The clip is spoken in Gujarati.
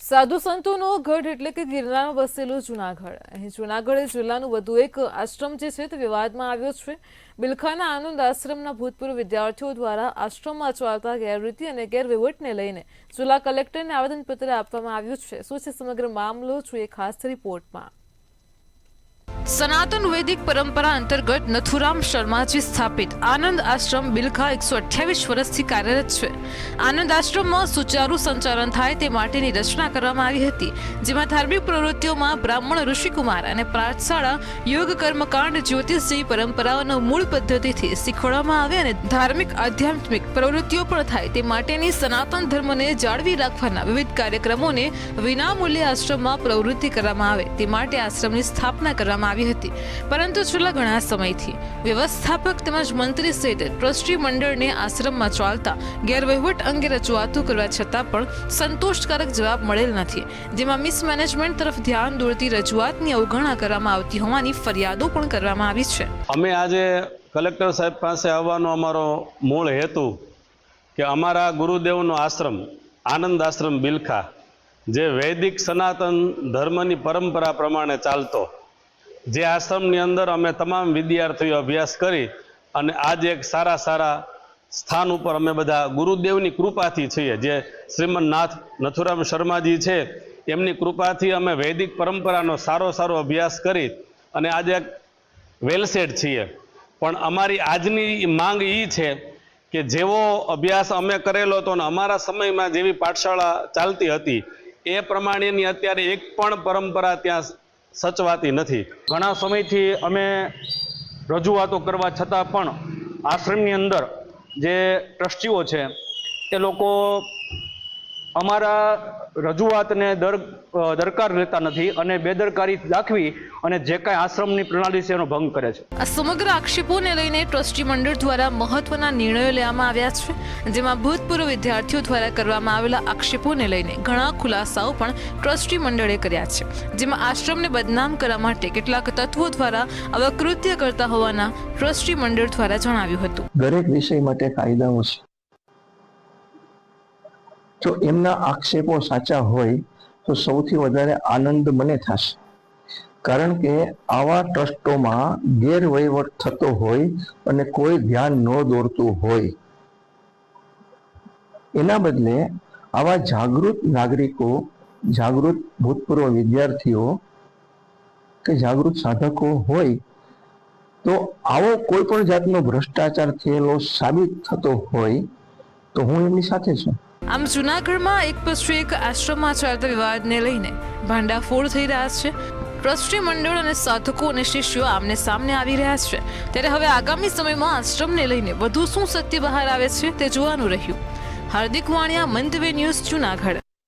સાધુ સંતોનો ગઢ એટલે કે ગિરનારમાં વસેલું જુનાગઢ. અહીં જુનાગઢ જિલ્લાનું વધુ એક આશ્રમ જે છે તે વિવાદમાં આવ્યો છે. બિલખાના આનંદ આશ્રમના ભૂતપૂર્વ વિદ્યાર્થીઓ દ્વારા આશ્રમમાં ચાલતા ગેરરીતિ અને ગેરવહીવટને લઈને જિલ્લા કલેક્ટરને આવેદનપત્ર આપવામાં આવ્યું છે. શું છે સમગ્ર મામલો, જોઈએ ખાસ રિપોર્ટમાં. સનાતન વૈદિક પરંપરા અંતર્ગત નથુરામ શર્માજી સ્થાપિત આનંદ આશ્રમ બિલખા 128 વર્ષથી કાર્યરત છે. આનંદ આશ્રમમાં સુચારુ સંચાલન થાય તે માટેની રચના કરવામાં આવી હતી, જેમાં ધાર્મિક પ્રવૃત્તિઓમાં બ્રાહ્મણ ઋષિકુમાર અને પાઠશાળા યોગ કર્મકાંડ જ્યોતિષ જેવી પરંપરાઓનો મૂળ પદ્ધતિથી શીખવાડવામાં આવે અને ધાર્મિક આધ્યાત્મિક પ્રવૃત્તિઓ પણ થાય તે માટેની સનાતન ધર્મને જાળવી રાખવાના વિવિધ કાર્યક્રમોને વિનામૂલ્યે આશ્રમમાં પ્રવૃત્તિ કરવામાં આવે તે માટે આશ્રમની સ્થાપના કરવામાં આવી હતી. પરંતુ છેલ્લા ઘણા સમયથી વ્યવસ્થાપક તેમજ મંત્રી સહિત ટ્રસ્ટી મંડળને આશ્રમમાં ચાલતા ગેરવહીવટ અંગે રજૂઆતો કરવા છતાં પણ સંતોષકારક જવાબ મળેલ નથી, જેમાં મિસમેનેજમેન્ટ તરફ ધ્યાન દોરતી રજૂઆતની અવગણના કરવામાં આવતી હોવાની ફરિયાદો પણ કરવામાં આવી છે. અમે આજે કલેક્ટર સાહેબ પાસે આવવાનો અમારો મૂળ હેતુ કે અમારા ગુરુદેવનો આશ્રમ આનંદ આશ્રમ બિલખા જે વૈદિક સનાતન ધર્મની પરંપરા પ્રમાણે ચાલતો, જે આશ્રમની અંદર અમે તમામ વિદ્યાર્થીઓ અભ્યાસ કરી અને આજે એક સારા સ્થાન ઉપર અમે બધા ગુરુદેવની કૃપાથી છીએ, જે શ્રીમન્નાથ નથુરામ શર્માજી છે એમની કૃપાથી અમે વૈદિક પરંપરાનો સારો અભ્યાસ કરી અને આજે એક વેલસેટ છીએ. પણ અમારી આજની માંગ એ છે કે જેવો અભ્યાસ અમે કરેલો હતો અને અમારા સમયમાં જેવી પાઠશાળા ચાલતી હતી એ પ્રમાણેની અત્યારે એક પણ પરંપરા ત્યાં સચવાતી નથી. ઘણા સમયથી અમે રજૂઆતો કરવા છતાં પણ આશ્રમની અંદર જે ટ્રસ્ટીઓ છે એ લોકો અમારા રજૂઆતને દરકાર લેતા નથી અને બેદરકારી દાખવી અને જે કાંઈ આશ્રમની પ્રણાલી છે એનો ભંગ કરે છે. આ સમગ્ર આક્ષેપોને લઈને ટ્રસ્ટી મંડળ દ્વારા મહત્વના નિર્ણયો લેવામાં આવ્યા છે, જેમાં ભૂતપૂર્વ વિદ્યાર્થીઓ દ્વારા કરવામાં આવેલા આક્ષેપોને લઈને ઘણા ખુલાસાઓ પણ ટ્રસ્ટી મંડળે કર્યા છે, જેમાં આશ્રમને બદનામ કરવા માટે કેટલાક તત્વો દ્વારા આવા કૃત્ય કરતા હોવાના ટ્રસ્ટી મંડળ દ્વારા જણાવ્યું હતું. દરેક વિષય માટે કાયદાઓ છે. જો એમના આક્ષેપો સાચા હોય તો સૌથી વધારે આનંદ મને થશે, કારણ કે આવા ટ્રસ્ટોમાં ગેરવહીવટ થતો હોય અને કોઈ ધ્યાન ન દોરતું હોય. એના બદલે આવા જાગૃત નાગરિકો, જાગૃત ભૂતપૂર્વ વિદ્યાર્થીઓ કે જાગૃત સાધકો હોય તો આવો કોઈ પણ જાતનો ભ્રષ્ટાચાર થયેલો સાબિત થતો હોય તો હું એમની સાથે છું. આમ જૂનાગઢમાં એક પછી એક આશ્રમમાં ચાલતા વિવાદને લઈને ભાંડાફોડ થઈ રહ્યા છે. ટ્રસ્ટી મંડળ અને સાધકો અને શિષ્યો આમને સામને આવી રહ્યા છે. ત્યારે હવે આગામી સમયમાં આશ્રમને લઈને વધુ શું સત્ય બહાર આવે છે તે જોવાનું રહ્યું. હાર્દિક વાણિયા, મંતવ્ય ન્યૂઝ, જૂનાગઢ.